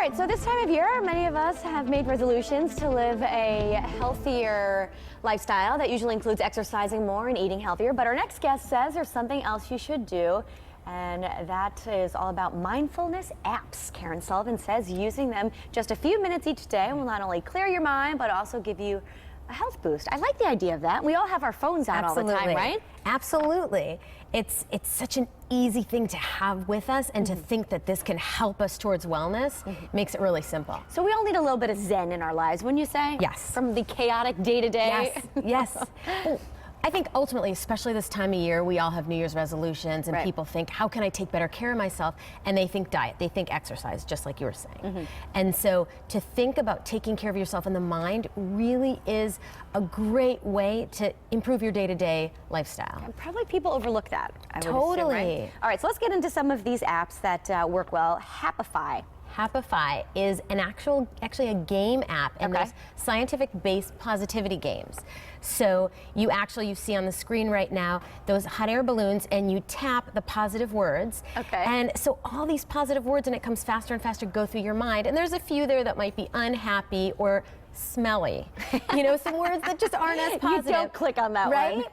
right, so this time of year, many of us have made resolutions to live a healthier lifestyle that usually includes exercising more and eating healthier. But our next guest says there's something else you should do, and that is all about mindfulness apps. Caryn Sullivan says using them just a few minutes each day will not only clear your mind, but also give you a health boost. I like the idea of that. We all have our phones out all the time, right? Absolutely. It's such an easy thing to have with us, and to think that this can help us towards wellness makes it really simple. So we all need a little bit of zen in our lives, wouldn't you say? Yes. From the chaotic day-to-day. Yes, yes. Well, I think ultimately, especially this time of year, we all have New Year's resolutions, and people think, how can I take better care of myself? And they think diet, they think exercise, just like you were saying. And so to think about taking care of yourself in the mind really is a great way to improve your day-to-day lifestyle. And probably people overlook that, I would Totally. assume, right? All right, so let's get into some of these apps that work well. APP-lify. APP-lify is actually a game app, and there's scientific-based positivity games. So you see on the screen right now those hot air balloons, and you tap the positive words. And so all these positive words, and it comes faster and faster, go through your mind. And there's a few there that might be unhappy or smelly. You know, some words that just aren't as positive. You don't click on that one.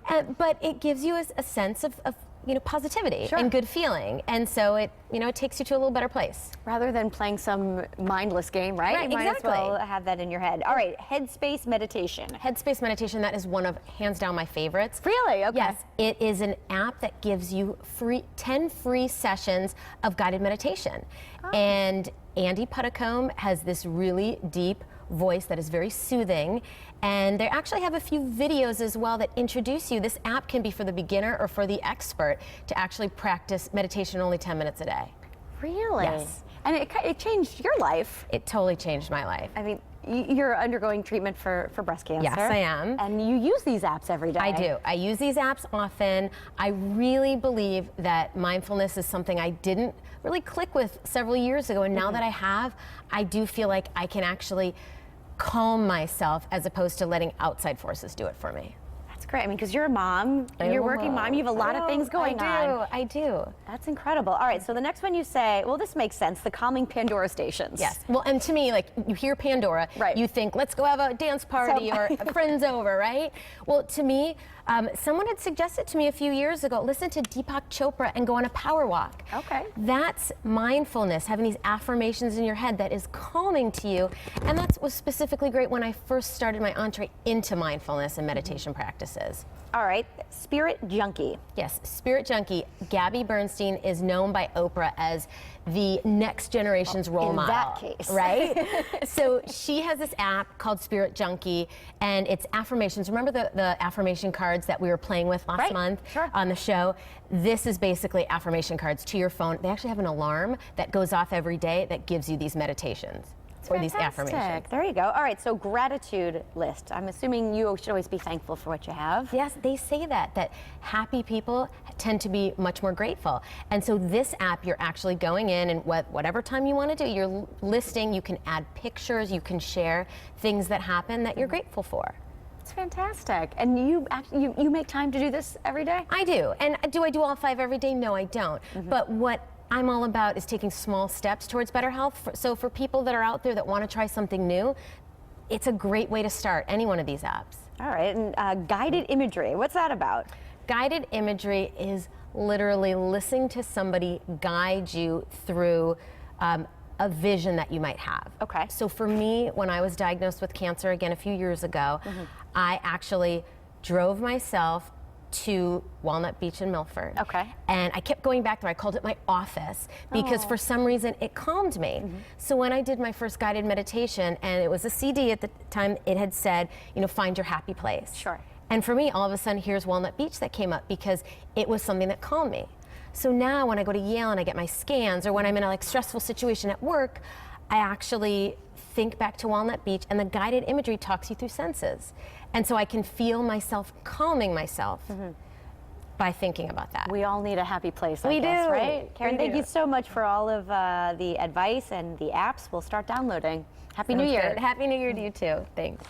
Right? But it gives you a sense of positivity and good feeling, and so it takes you to a little better place. Rather than playing some mindless game, right? You might as well have that in your head. All right, Headspace meditation. Headspace meditation, that is one of, hands down, my favorites. Really? Okay. Yes, it is an app that gives you 10 free sessions of guided meditation. And Andy Puddicombe has this really deep voice that is very soothing, and they actually have a few videos as well that introduce you. This app can be for the beginner or for the expert to actually practice meditation only 10 minutes a day. Really? Yes. And it changed your life. It totally changed my life. I mean, you're undergoing treatment for breast cancer. Yes, I am. And you use these apps every day. I do. I use these apps often. I really believe that mindfulness is something I didn't really click with several years ago, and now that I have, I do feel like I can actually calm myself as opposed to letting outside forces do it for me. That's great. I mean, because you're a mom, you're a working mom, you have a lot of things going on. I do. That's incredible. All right, so the next one you say, well, this makes sense, the calming Pandora stations. Yes. Well, and to me, like, you hear Pandora, you think, let's go have a dance party or friends over, right? Well, to me, someone had suggested to me a few years ago, listen to Deepak Chopra and go on a power walk. Okay. That's mindfulness, having these affirmations in your head that is calming to you. And that was specifically great when I first started my entree into mindfulness and meditation practices. All right, Spirit Junkie. Yes, Spirit Junkie. Gabby Bernstein is known by Oprah as the next generation's role model. In that case. Right? So she has this app called Spirit Junkie, and it's affirmations. Remember the affirmation cards that we were playing with last month on the show? This is basically affirmation cards to your phone. They actually have an alarm that goes off every day that gives you these meditations. Or these affirmations. There you go. All right, so gratitude list. I'm assuming you should always be thankful for what you have. Yes, they say that happy people tend to be much more grateful. And so this app, you're actually going in, and whatever time you want to do, you're listing, you can add pictures, you can share things that happen that you're grateful for. It's fantastic. And you make time to do this every day? I do. And do I do all 5 every day? No, I don't. But what I'm all about is taking small steps towards better health. So for people that are out there that want to try something new, it's a great way to start any one of these apps. All right, and guided imagery, what's that about? Guided imagery is literally listening to somebody guide you through a vision that you might have. Okay. So for me, when I was diagnosed with cancer again a few years ago, I actually drove myself to Walnut Beach in Milford. Okay. And I kept going back there. I called it my office because for some reason it calmed me. So when I did my first guided meditation, and it was a CD at the time, it had said, find your happy place. Sure. And for me, all of a sudden, here's Walnut Beach that came up because it was something that calmed me. So now when I go to Yale and I get my scans, or when I'm in a stressful situation at work, I actually think back to Walnut Beach, and the guided imagery talks you through senses. And so I can feel myself calming myself by thinking about that. We all need a happy place, I guess, right? Caryn, thank you so much for all of the advice and the apps. We'll start downloading. Happy New Year. Happy New Year to you too. Thanks.